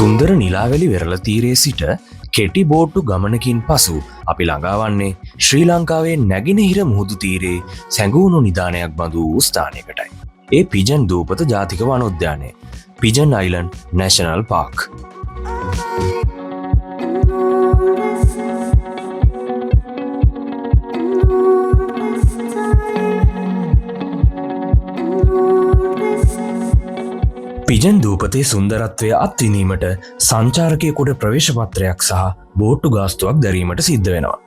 සුන්දර නිලාවැලි වෙරළ තීරයේ සිට කෙටි බෝට්ටු ගමනකින් පසු අපි ළඟාවන්නේ ශ්‍රී ලංකාවේ නැගෙනහිර මුහුදු තීරයේ සැඟවුණු නිධානයක් බඳු වූ ස්ථානයකටයි. ඒ පිජන් දූපත ජාතික වනෝද්‍යානය, පිජන් අයිලන්ඩ් නැෂනල් පාර්ක්. පිජන් දූපතේ සුන්දරත්වය අත්විඳීමට සංචාරකයෙකුට ප්‍රවේශපත්‍රයක් සහ බෝට්ටු ගාස්තුවක් දැරීමට සිද්ධ වෙනවා.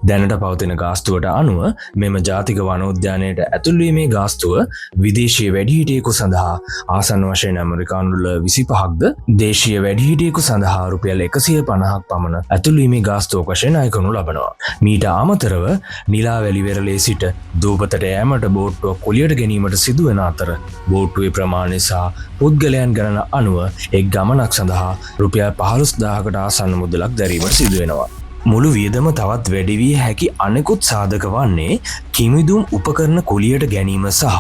දැනට පවතින ගාස්තුවට අනුව මෙම ජාතික වනෝද්‍යානයට ඇතුල්වීමේ ගාස්තුව විදේශීය වැඩිහිටියෙකු සඳහා ආසන්න වශයෙන් ඇමරිකානුඩොලර් 25ක්ද, දේශීය වැඩිහිටියෙකු සඳහා රුපියල් 150ක් පමණ ඇතුල්වීමේ ගාස්තුවක් වශයෙන් අය කරනු ලබනවා. මීට අමතරව නිලාවැලි වෙරළේ සිට දූපතට යෑමට බෝට්ටුවක් කුලියට ගැනීමට සිදුවන අතර බෝට්ටුවේ ප්‍රමාණය සහ පුද්ගලයන් ගණන අනුව එක් ගමනක් සඳහා රුපියල් 15000කට ආසන්න මුදලක් දැරීමට සිදුවෙනවා. මුළු වියදම තවත් වැඩි විය හැකි අනෙකුත් සාධක වන්නේ කිමිදුම් උපකරණ කුලියට ගැනීම සහ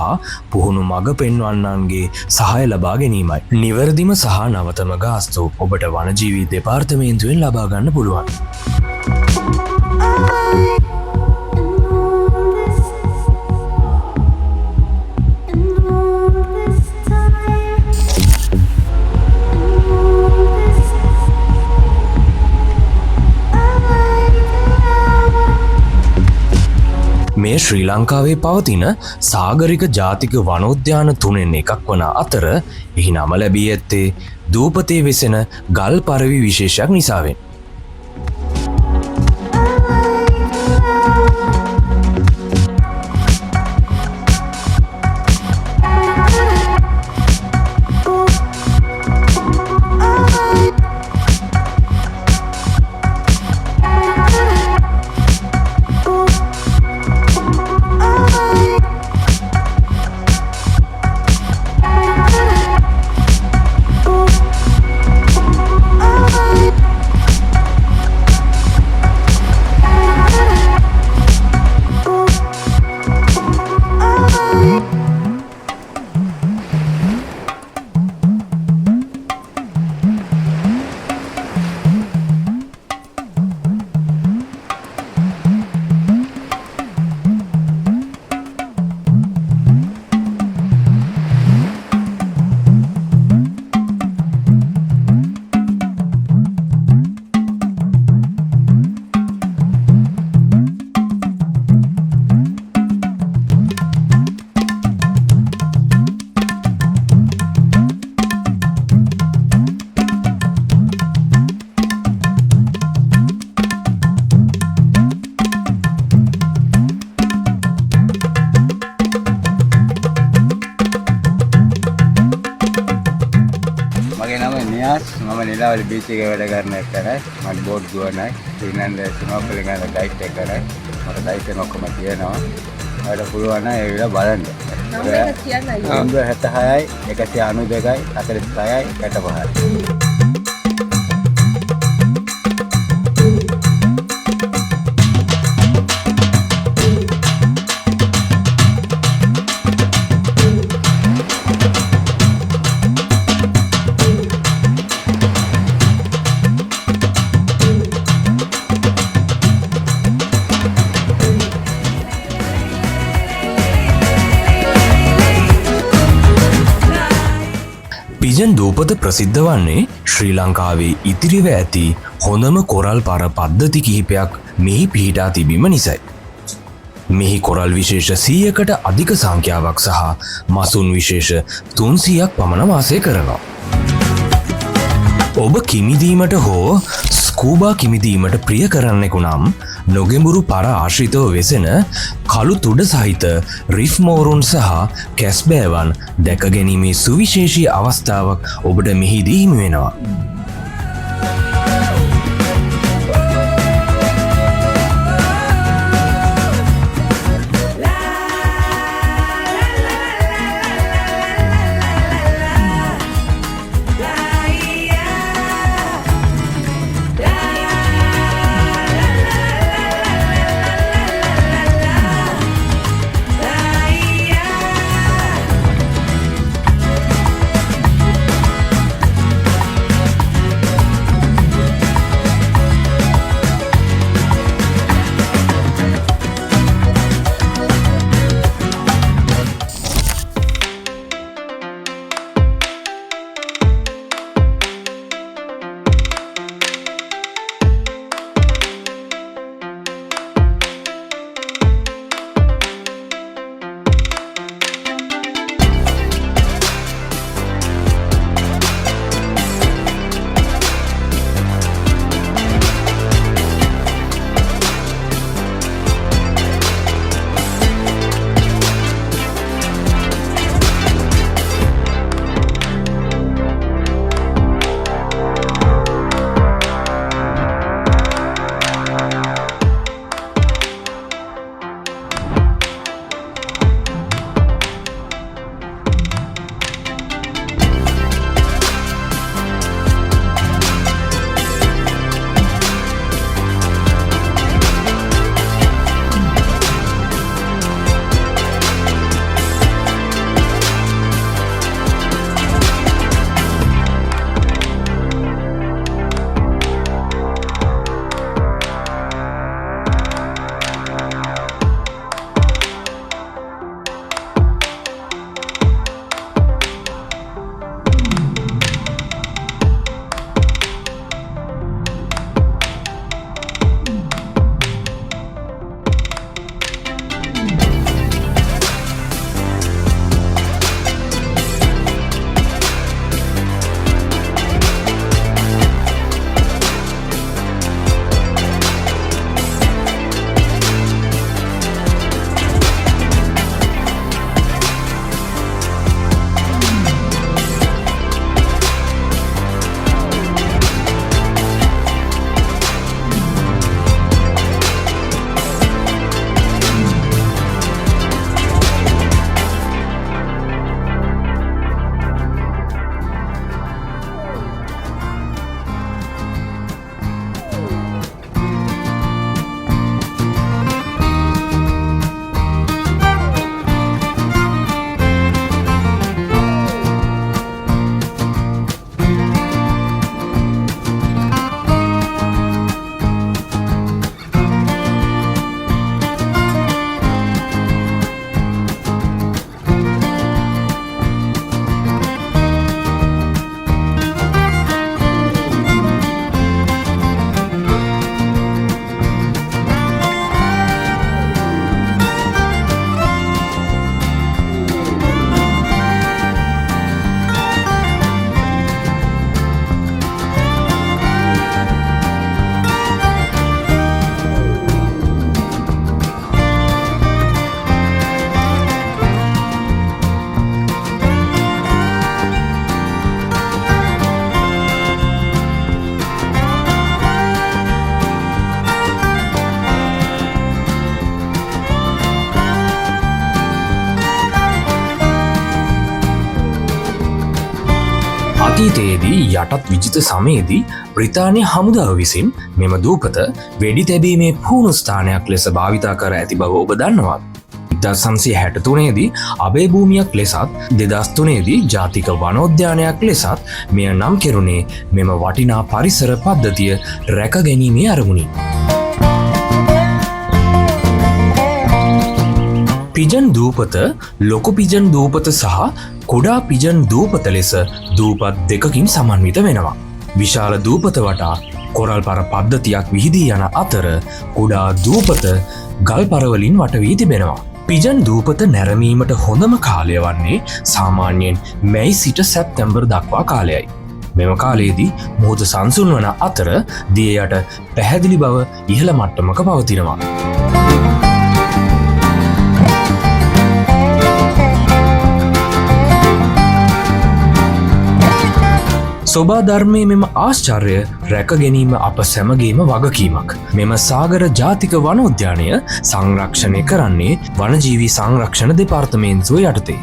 පුහුණු මඟ පෙන්වන්නන්ගේ සහාය ලබා ගැනීමයි. නිවැරදිම සහ නවතම ගාස්තු ඔබට වනජීවී දෙපාර්තමේන්තුවෙන් ලබා ගන්න පුළුවන්. මේ ශ්‍රී ලංකාවේ පවතින සාගරික ජාතික වනෝද්‍යාන 3න් එකක් වන අතර එහි නම ලැබී ඇත්තේ දූපතේ වෙසෙන ගල් පරවි විශේෂයක් නිසාවෙන්. මම නිලාවැලි බීච් එකේ වැඩ කරන එකයි. මම බෝට් දුවනයි. ඊනන්ද ස්නෝකලින් කරන ගයිඩ් එක කරයි. මට ගයිඩ් එක ඔක්කොම තියෙනවා. ඔයාලට පුළුවන් නම් ඒ විදිහට බලන්න. නම එක කියන්න අයියෝ. 76යි 192යි 46යි 65යි. පිජන් දූපත ප්‍රසිද්ධ වන්නේ ශ්‍රී ලංකාවේ ඉතිරිව ඇති හොඳම කොරල් පර පද්ධති කිහිපයක් මෙහි පිහිටා තිබීම නිසයි. මෙහි කොරල් විශේෂ 100කට අධික සංඛ්‍යාවක් සහ මසුන් විශේෂ 300ක් පමණ වාසය කරනවා. ඔබ කිමිදීමට හෝ ස්කූබා කිමිදීමට ප්‍රිය කරන්නෙකු නම් නොගෙඹුරු පර ආශ්‍රිතව වෙසෙන කළු තුඩ සහිත රිෆ් මෝරුන් සහ කැස්බෑවන් දැක ගැනීමේ සුවිශේෂී අවස්ථාවක් ඔබට මෙහිදී හිමි වෙනවා. අතීතයේදී යටත් විජිත සමයේදී බ්‍රිතාන්‍ය හමුදාව විසින් මෙම දූපත වෙඩි තැබීමේ පුහුණු ස්ථානයක් ලෙස භාවිතා කර ඇති බව ඔබ දන්නවා. 1963දී අබේ භූමියක් ලෙසත් 2003දී ජාතික වනෝද්‍යානයක් ලෙසත් මෙය නම් කෙරුණේ මෙම වටිනා පරිසර පද්ධතිය රැක ගැනීමේ අරමුණින්. පිජන් දූපත ලොකු පිජන් දූපත සහ කුඩා පිජන් දූපත ලෙස දූපත් දෙකකින් සමන්විත වෙනවා. විශාල දූපත වටා කොරල් පර පද්ධතියක් විහිදී යන අතර කුඩා දූපත ගල් පරවලින් වටවී තිබෙනවා. පිජන් දූපත නැරමීමට හොඳම කාලය වන්නේ සාමාන්‍යයෙන් මැයි සිට සැප්තැම්බර් දක්වා කාලයයි. මෙම කාලයේදී මුහුද සංසුන් වන අතර දිය යට පැහැදිලි බව ඉහළ මට්ටමක පවතිනවා. සොබා ධර්මයේ මෙම ආශ්චර්ය රැක ගැනීම අප සැමගේම වගකීමක්. මෙම සාගර ජාතික වනෝද්‍යානය සංරක්ෂණය කරන්නේ වනජීවී සංරක්ෂණ දෙපාර්තමේන්තුව යටතේ.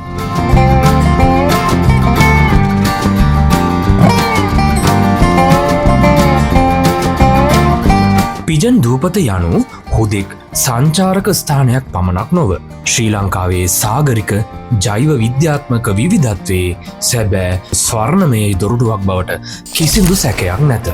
පිජන් දූපත යනු හුදෙක් සංචාරක ස්ථානයක් පමණක් නොව ශ්‍රී ලංකාවේ සාගරික ජෛව විද්‍යාත්මක විවිධත්වයේ සැබෑ ස්වර්ණමය දොරටුවක් බවට කිසිදු සැකයක් නැත.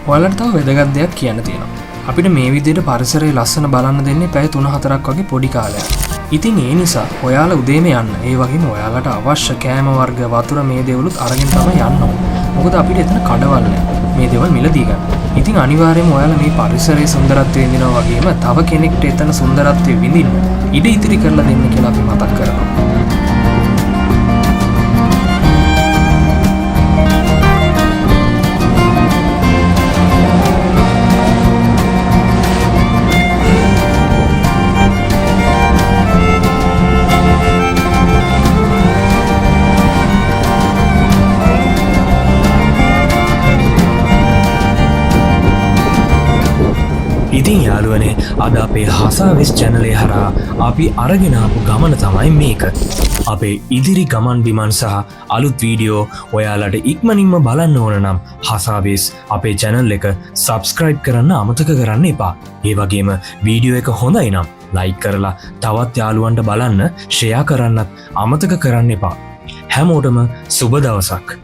ඔයාලට තව වැදගත් දෙයක් කියන්න තියෙනවා. අපිට මේ විදිහට පරිසරයේ ලස්සන බලන්න දෙන්නේ පැය 3-4ක් වගේ පොඩි කාලයක්. ඉතින් ඒ නිසා ඔයාලා උදේම යන්න. ඒ වගේම ඔයාලට අවශ්‍ය කෑම වර්ග වතුර මේ දේවලුත් අරගෙන තමයි යන්න ඕනේ. මොකද අපිට එතන කඩවල් නැහැ. මේ දේවල් මිලදී ගන්න. ඉතින් අනිවාර්යයෙන්ම ඔයාලා මේ පරිසරයේ සුන්දරත්වය විඳිනවා වගේම තව කෙනෙක්ට එතන සුන්දරත්වය විඳින්න ඉඩ ඉතිරි කරලා දෙන්න කියලා අපි මතක් කරනවා. ඉතින් යාළුවනේ අද අපේ හසාවෙස් චැනලේ හරහා අපි අරගෙන ආපු ගමන තමයි මේක. අපේ ඉදිරි ගමන් බිමන් සහ අලුත් වීඩියෝ ඔයාලට ඉක්මනින්ම බලන්න ඕන නම් හසාවෙස් අපේ channel එක subscribe කරන්න අමතක කරන්න එපා. ඒ වගේම වීඩියෝ එක හොඳයි නම් like කරලා තවත් යාළුවන්ට බලන්න share කරන්නත් අමතක කරන්න එපා. හැමෝටම සුබ දවසක්.